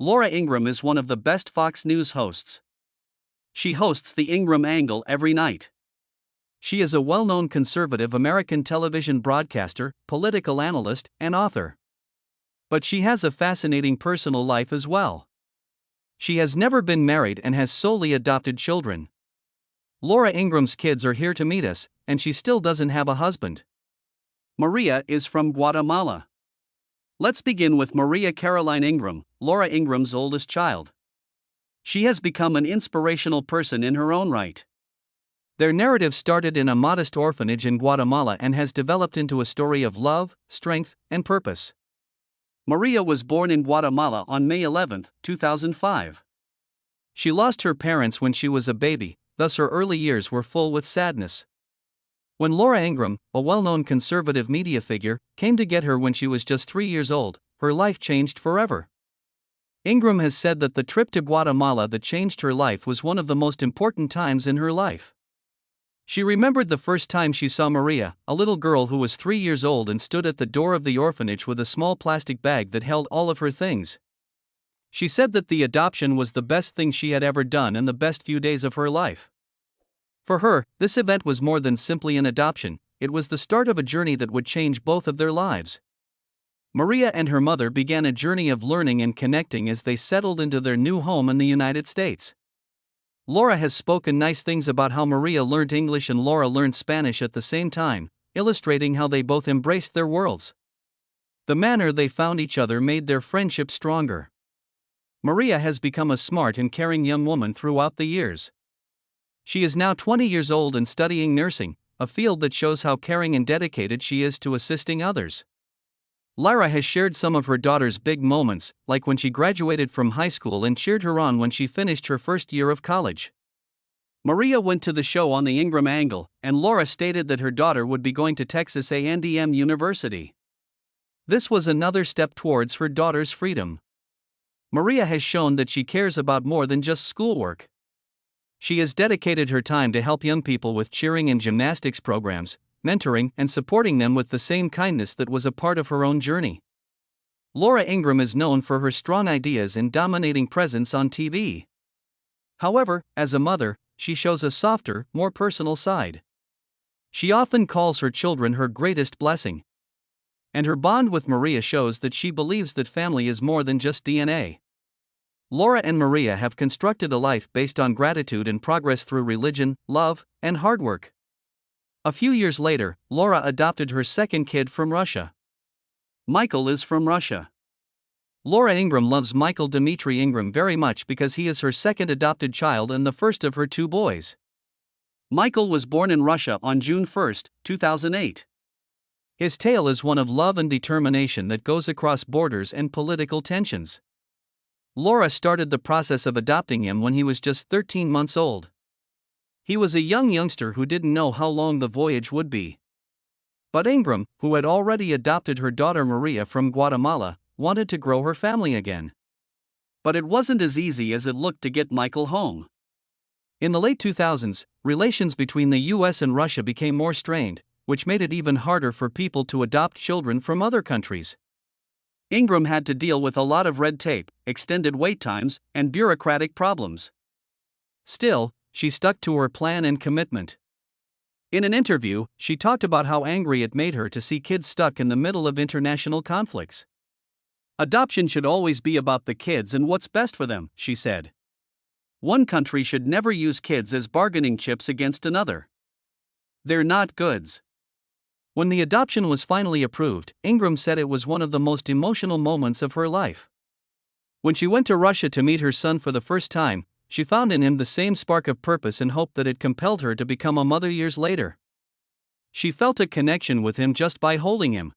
Laura Ingraham is one of the best Fox News hosts. She hosts the Ingraham Angle every night. She is a well-known conservative American television broadcaster, political analyst, and author. But she has a fascinating personal life as well. She has never been married and has solely adopted children. Laura Ingraham's kids are here to meet us, and she still doesn't have a husband. Maria is from Guatemala. Let's begin with Maria Caroline Ingraham, Laura Ingraham's oldest child. She has become an inspirational person in her own right. Their narrative started in a modest orphanage in Guatemala and has developed into a story of love, strength, and purpose. Maria was born in Guatemala on May 11, 2005. She lost her parents when she was a baby, thus her early years were full with sadness. When Laura Ingraham, a well-known conservative media figure, came to get her when she was just 3 years old, her life changed forever. Ingraham has said that the trip to Guatemala that changed her life was one of the most important times in her life. She remembered the first time she saw Maria, a little girl who was 3 years old and stood at the door of the orphanage with a small plastic bag that held all of her things. She said that the adoption was the best thing she had ever done and the best few days of her life. For her, this event was more than simply an adoption, it was the start of a journey that would change both of their lives. Maria and her mother began a journey of learning and connecting as they settled into their new home in the United States. Laura has spoken nice things about how Maria learned English and Laura learned Spanish at the same time, illustrating how they both embraced their worlds. The manner they found each other made their friendship stronger. Maria has become a smart and caring young woman throughout the years. She is now 20 years old and studying nursing, a field that shows how caring and dedicated she is to assisting others. Laura has shared some of her daughter's big moments, like when she graduated from high school and cheered her on when she finished her first year of college. Maria went to the show on the Ingraham Angle, and Laura stated that her daughter would be going to Texas A&M University. This was another step towards her daughter's freedom. Maria has shown that she cares about more than just schoolwork. She has dedicated her time to help young people with cheering and gymnastics programs, mentoring and supporting them with the same kindness that was a part of her own journey. Laura Ingraham is known for her strong ideas and dominating presence on TV. However, as a mother, she shows a softer, more personal side. She often calls her children her greatest blessing. And her bond with Maria shows that she believes that family is more than just DNA. Laura and Maria have constructed a life based on gratitude and progress through religion, love, and hard work. A few years later, Laura adopted her second kid from Russia. Michael is from Russia. Laura Ingraham loves Michael Dmitry Ingraham very much because he is her second adopted child and the first of her 2 boys. Michael was born in Russia on June 1, 2008. His tale is one of love and determination that goes across borders and political tensions. Laura started the process of adopting him when he was just 13 months old. He was a young youngster who didn't know how long the voyage would be. But Ingraham, who had already adopted her daughter Maria from Guatemala, wanted to grow her family again. But it wasn't as easy as it looked to get Michael home. In the late 2000s, relations between the US and Russia became more strained, which made it even harder for people to adopt children from other countries. Ingraham had to deal with a lot of red tape, extended wait times, and bureaucratic problems. Still, she stuck to her plan and commitment. In an interview, she talked about how angry it made her to see kids stuck in the middle of international conflicts. Adoption should always be about the kids and what's best for them, she said. One country should never use kids as bargaining chips against another. They're not goods. When the adoption was finally approved, Ingraham said it was one of the most emotional moments of her life. When she went to Russia to meet her son for the first time, she found in him the same spark of purpose and hope that had compelled her to become a mother years later. She felt a connection with him just by holding him.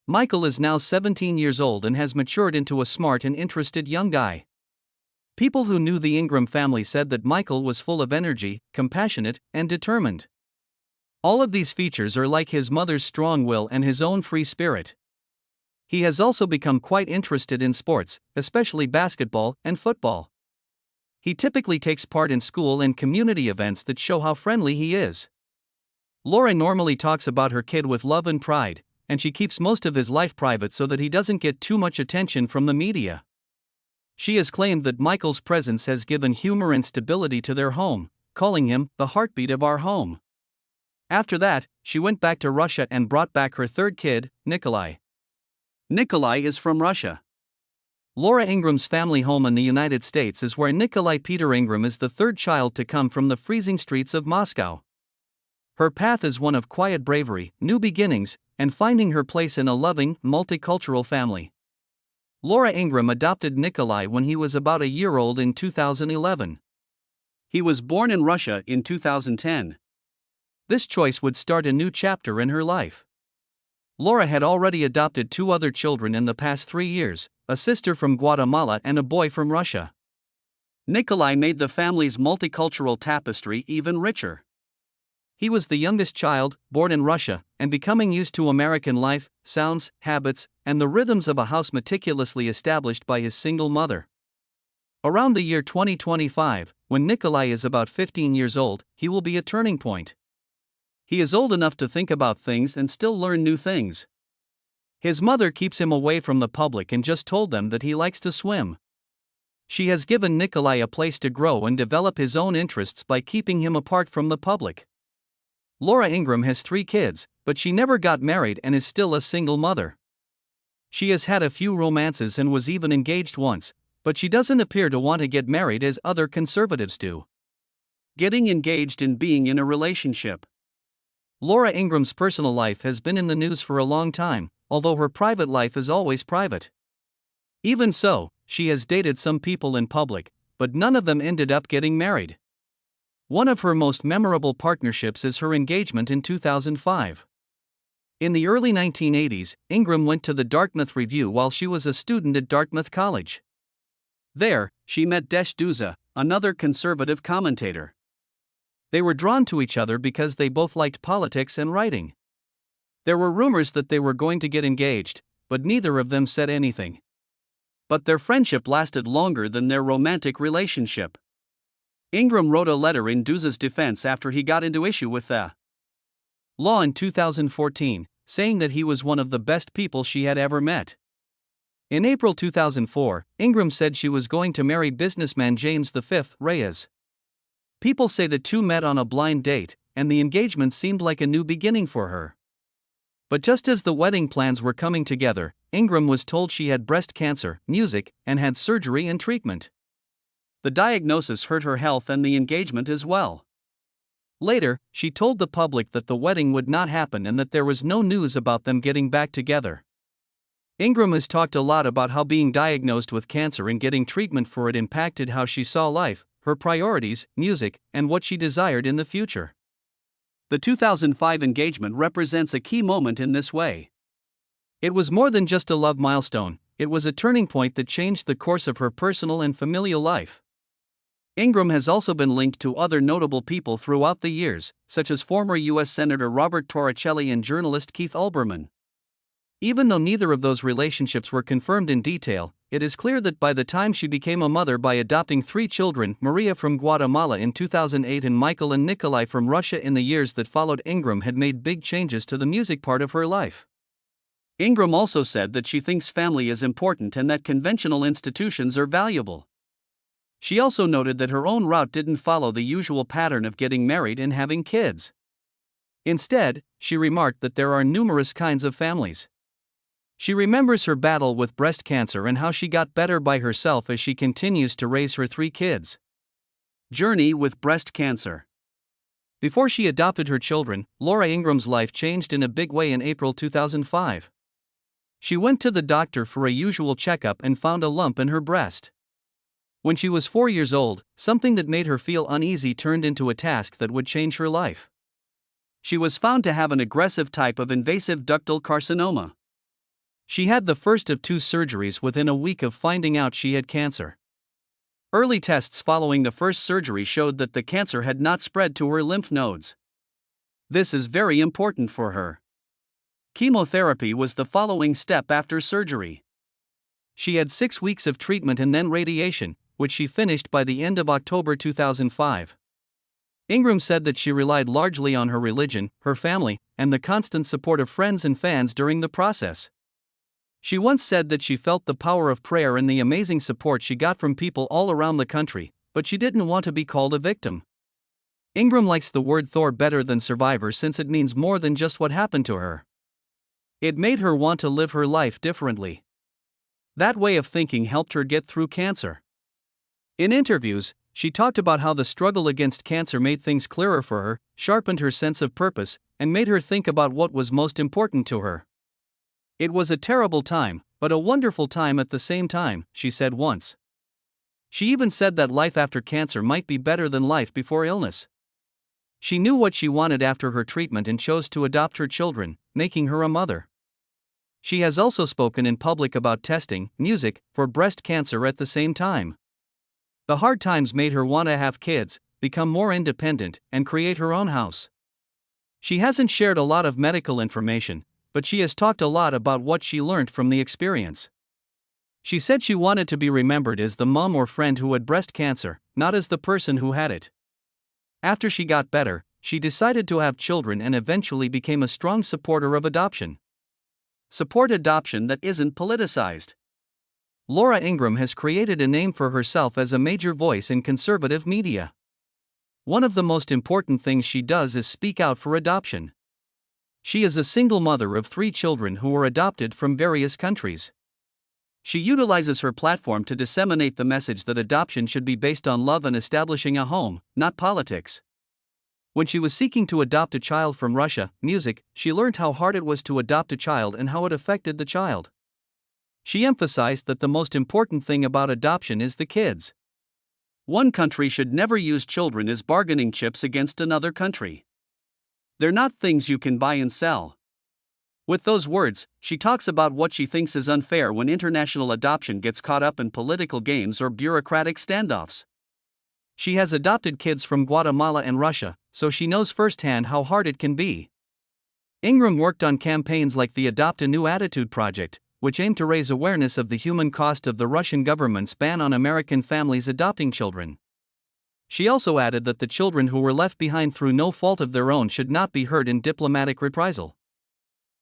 Michael is now 17 years old and has matured into a smart and interested young guy. People who knew the Ingraham family said that Michael was full of energy, compassionate, and determined. All of these features are like his mother's strong will and his own free spirit. He has also become quite interested in sports, especially basketball and football. He typically takes part in school and community events that show how friendly he is. Laura normally talks about her kid with love and pride, and she keeps most of his life private so that he doesn't get too much attention from the media. She has claimed that Michael's presence has given humor and stability to their home, calling him the heartbeat of our home. After that, she went back to Russia and brought back her third kid, Nikolai. Nikolai is from Russia. Laura Ingram's family home in the United States is where Nikolai Peter Ingram is the third child to come from the freezing streets of Moscow. Her path is one of quiet bravery, new beginnings, and finding her place in a loving, multicultural family. Laura Ingraham adopted Nikolai when he was about a year old in 2011. He was born in Russia in 2010. This choice would start a new chapter in her life. Laura had already adopted two other children in the past 3 years, a sister from Guatemala and a boy from Russia. Nikolai made the family's multicultural tapestry even richer. He was the youngest child, born in Russia, and becoming used to American life, sounds, habits, and the rhythms of a house meticulously established by his single mother. Around the year 2025, when Nikolai is about 15 years old, he will be a turning point. He is old enough to think about things and still learn new things. His mother keeps him away from the public and just told them that he likes to swim. She has given Nikolai a place to grow and develop his own interests by keeping him apart from the public. Laura Ingraham has 3 kids, but she never got married and is still a single mother. She has had a few romances and was even engaged once, but she doesn't appear to want to get married as other conservatives do. Getting engaged and being in a relationship. Laura Ingraham's personal life has been in the news for a long time, although her private life is always private. Even so, she has dated some people in public, but none of them ended up getting married. One of her most memorable partnerships is her engagement in 2005. In the early 1980s, Ingraham went to the Dartmouth Review while she was a student at Dartmouth College. There, she met Desh D'Souza, another conservative commentator. They were drawn to each other because they both liked politics and writing. There were rumors that they were going to get engaged, but neither of them said anything. But their friendship lasted longer than their romantic relationship. Ingraham wrote a letter in D'Souza's defense after he got into issue with the law in 2014, saying that he was one of the best people she had ever met. In April 2004, Ingraham said she was going to marry businessman James V. Reyes. People say the two met on a blind date, and the engagement seemed like a new beginning for her. But just as the wedding plans were coming together, Ingraham was told she had breast cancer, music, and had surgery and treatment. The diagnosis hurt her health and the engagement as well. Later, she told the public that the wedding would not happen and that there was no news about them getting back together. Ingraham has talked a lot about how being diagnosed with cancer and getting treatment for it impacted how she saw life, her priorities, music, and what she desired in the future. The 2005 engagement represents a key moment in this way. It was more than just a love milestone, it was a turning point that changed the course of her personal and familial life. Ingraham has also been linked to other notable people throughout the years, such as former U.S. Senator Robert Torricelli and journalist Keith Olbermann. Even though neither of those relationships were confirmed in detail, it is clear that by the time she became a mother by adopting 3 children, Maria from Guatemala in 2008 and Michael and Nikolai from Russia in the years that followed, Ingraham had made big changes to the music part of her life. Ingraham also said that she thinks family is important and that conventional institutions are valuable. She also noted that her own route didn't follow the usual pattern of getting married and having kids. Instead, she remarked that there are numerous kinds of families. She remembers her battle with breast cancer and how she got better by herself as she continues to raise her 3 kids. Journey with breast cancer. Before she adopted her children, Laura Ingraham's life changed in a big way in April 2005. She went to the doctor for a usual checkup and found a lump in her breast. When she was 4 years old, something that made her feel uneasy turned into a task that would change her life. She was found to have an aggressive type of invasive ductal carcinoma. She had the first of 2 surgeries within a week of finding out she had cancer. Early tests following the first surgery showed that the cancer had not spread to her lymph nodes. This is very important for her. Chemotherapy was the following step after surgery. She had 6 weeks of treatment and then radiation, which she finished by the end of October 2005. Ingraham said that she relied largely on her religion, her family, and the constant support of friends and fans during the process. She once said that she felt the power of prayer and the amazing support she got from people all around the country, but she didn't want to be called a victim. Ingraham likes the word Thor better than survivor since it means more than just what happened to her. It made her want to live her life differently. That way of thinking helped her get through cancer. In interviews, she talked about how the struggle against cancer made things clearer for her, sharpened her sense of purpose, and made her think about what was most important to her. "It was a terrible time, but a wonderful time at the same time," she said once. She even said that life after cancer might be better than life before illness. She knew what she wanted after her treatment and chose to adopt her children, making her a mother. She has also spoken in public about testing music for breast cancer at the same time. The hard times made her want to have kids, become more independent, and create her own house. She hasn't shared a lot of medical information, but she has talked a lot about what she learned from the experience. She said she wanted to be remembered as the mom or friend who had breast cancer, not as the person who had it. After she got better, she decided to have children and eventually became a strong supporter of adoption. Support adoption that isn't politicized. Laura Ingraham has created a name for herself as a major voice in conservative media. One of the most important things she does is speak out for adoption. She is a single mother of 3 children who were adopted from various countries. She utilizes her platform to disseminate the message that adoption should be based on love and establishing a home, not politics. When she was seeking to adopt a child from Russia, she learned how hard it was to adopt a child and how it affected the child. She emphasized that the most important thing about adoption is the kids. One country should never use children as bargaining chips against another country. They're not things you can buy and sell. With those words, she talks about what she thinks is unfair when international adoption gets caught up in political games or bureaucratic standoffs. She has adopted kids from Guatemala and Russia, so she knows firsthand how hard it can be. Ingraham worked on campaigns like the Adopt a New Attitude project, which aimed to raise awareness of the human cost of the Russian government's ban on American families adopting children. She also added that the children who were left behind through no fault of their own should not be hurt in diplomatic reprisal.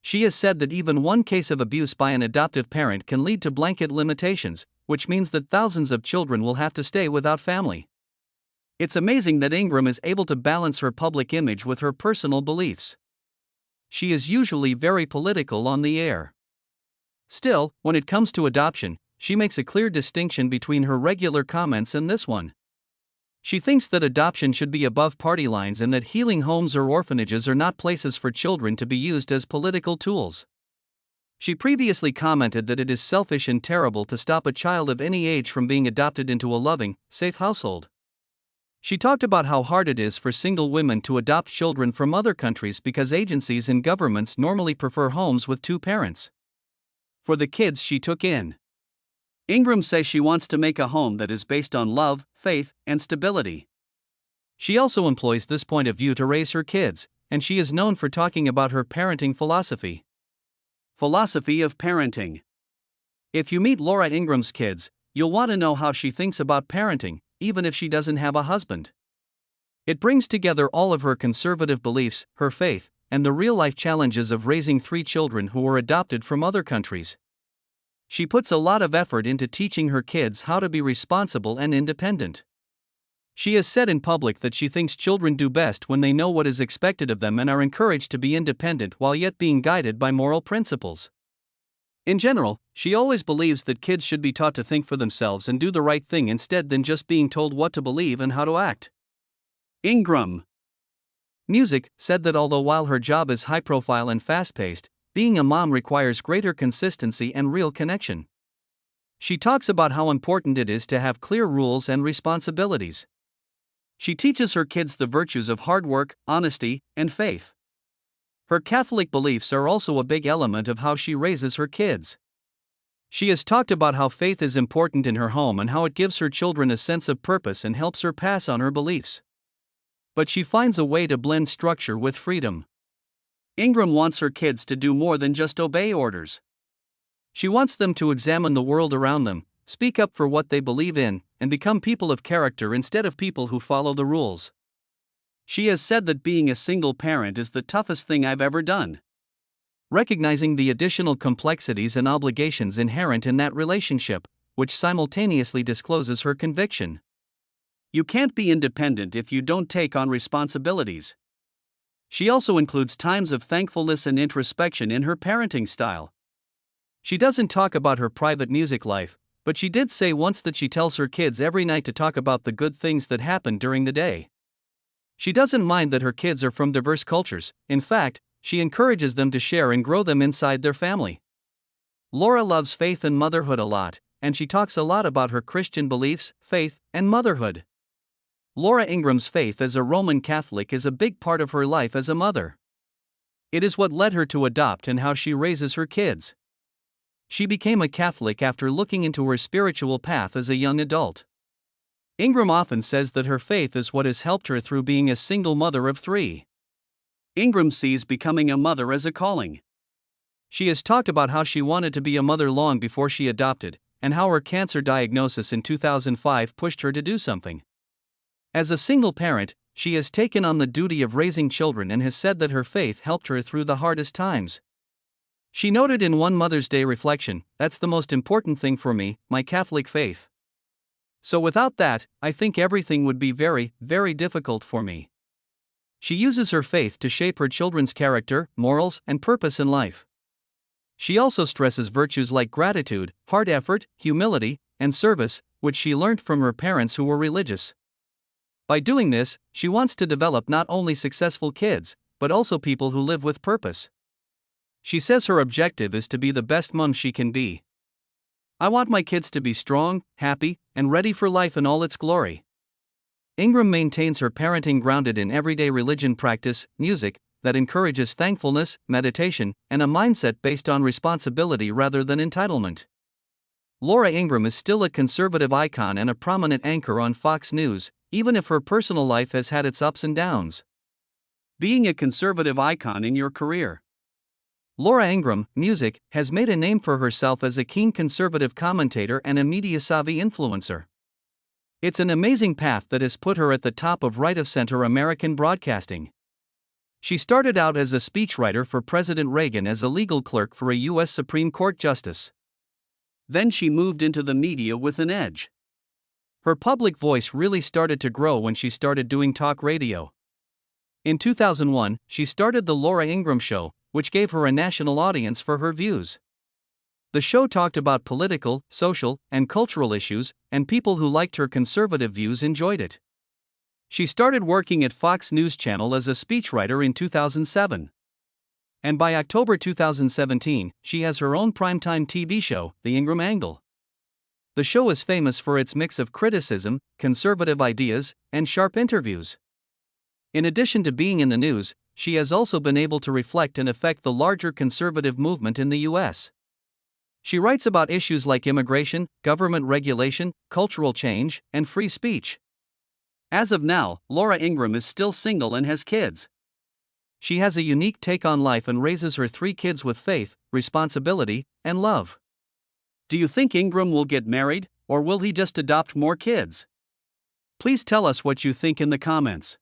She has said that even one case of abuse by an adoptive parent can lead to blanket limitations, which means that thousands of children will have to stay without family. It's amazing that Ingraham is able to balance her public image with her personal beliefs. She is usually very political on the air. Still, when it comes to adoption, she makes a clear distinction between her regular comments and this one. She thinks that adoption should be above party lines and that healing homes or orphanages are not places for children to be used as political tools. She previously commented that it is selfish and terrible to stop a child of any age from being adopted into a loving, safe household. She talked about how hard it is for single women to adopt children from other countries because agencies and governments normally prefer homes with 2 parents. For the kids she took in, Ingraham says she wants to make a home that is based on love, faith, and stability. She also employs this point of view to raise her kids, and she is known for talking about her parenting philosophy. Philosophy of parenting. If you meet Laura Ingraham's kids, you'll want to know how she thinks about parenting, even if she doesn't have a husband. It brings together all of her conservative beliefs, her faith, and the real-life challenges of raising 3 children who were adopted from other countries. She puts a lot of effort into teaching her kids how to be responsible and independent. She has said in public that she thinks children do best when they know what is expected of them and are encouraged to be independent while yet being guided by moral principles. In general, she always believes that kids should be taught to think for themselves and do the right thing instead than just being told what to believe and how to act. Ingraham said that while her job is high-profile and fast-paced, being a mom requires greater consistency and real connection. She talks about how important it is to have clear rules and responsibilities. She teaches her kids the virtues of hard work, honesty, and faith. Her Catholic beliefs are also a big element of how she raises her kids. She has talked about how faith is important in her home and how it gives her children a sense of purpose and helps her pass on her beliefs. But she finds a way to blend structure with freedom. Ingraham wants her kids to do more than just obey orders. She wants them to examine the world around them, speak up for what they believe in, and become people of character instead of people who follow the rules. She has said that being a single parent is the toughest thing I've ever done. recognizing the additional complexities and obligations inherent in that relationship, which simultaneously discloses her conviction. You can't be independent if you don't take on responsibilities. She also includes times of thankfulness and introspection in her parenting style. She doesn't talk about her private music life, but she did say once that she tells her kids every night to talk about the good things that happened during the day. She doesn't mind that her kids are from diverse cultures. In fact, she encourages them to share and grow them inside their family. Laura loves faith and motherhood a lot, and she talks a lot about her Christian beliefs, faith, and motherhood. Laura Ingraham's faith as a Roman Catholic is a big part of her life as a mother. It is what led her to adopt and how she raises her kids. She became a Catholic after looking into her spiritual path as a young adult. Ingraham often says that her faith is what has helped her through being a single mother of 3. Ingraham sees becoming a mother as a calling. She has talked about how she wanted to be a mother long before she adopted, and how her cancer diagnosis in 2005 pushed her to do something. As a single parent, she has taken on the duty of raising children and has said that her faith helped her through the hardest times. She noted in one Mother's Day reflection, "That's the most important thing for me, my Catholic faith. So without that, I think everything would be very, very difficult for me." She uses her faith to shape her children's character, morals, and purpose in life. She also stresses virtues like gratitude, hard effort, humility, and service, which she learned from her parents who were religious. By doing this, she wants to develop not only successful kids, but also people who live with purpose. She says her objective is to be the best mom she can be. "I want my kids to be strong, happy, and ready for life in all its glory." Ingraham maintains her parenting grounded in everyday religion practice, music, that encourages thankfulness, meditation, and a mindset based on responsibility rather than entitlement. Laura Ingraham is still a conservative icon and a prominent anchor on Fox News, even if her personal life has had its ups and downs. Being a conservative icon in your career. Laura Ingraham, music, has made a name for herself as a keen conservative commentator and a media-savvy influencer. It's an amazing path that has put her at the top of right-of-center American broadcasting. She started out as a speechwriter for President Reagan as a legal clerk for a U.S. Supreme Court justice. Then she moved into the media with an edge. Her public voice really started to grow when she started doing talk radio. In 2001, she started The Laura Ingraham Show, which gave her a national audience for her views. The show talked about political, social, and cultural issues, and people who liked her conservative views enjoyed it. She started working at Fox News Channel as a speechwriter in 2007. And by October 2017, she has her own primetime TV show, The Ingraham Angle. The show is famous for its mix of criticism, conservative ideas, and sharp interviews. In addition to being in the news, she has also been able to reflect and affect the larger conservative movement in the U.S. She writes about issues like immigration, government regulation, cultural change, and free speech. As of now, Laura Ingraham is still single and has kids. She has a unique take on life and raises her 3 kids with faith, responsibility, and love. Do you think Ingraham will get married, or will he just adopt more kids? Please tell us what you think in the comments.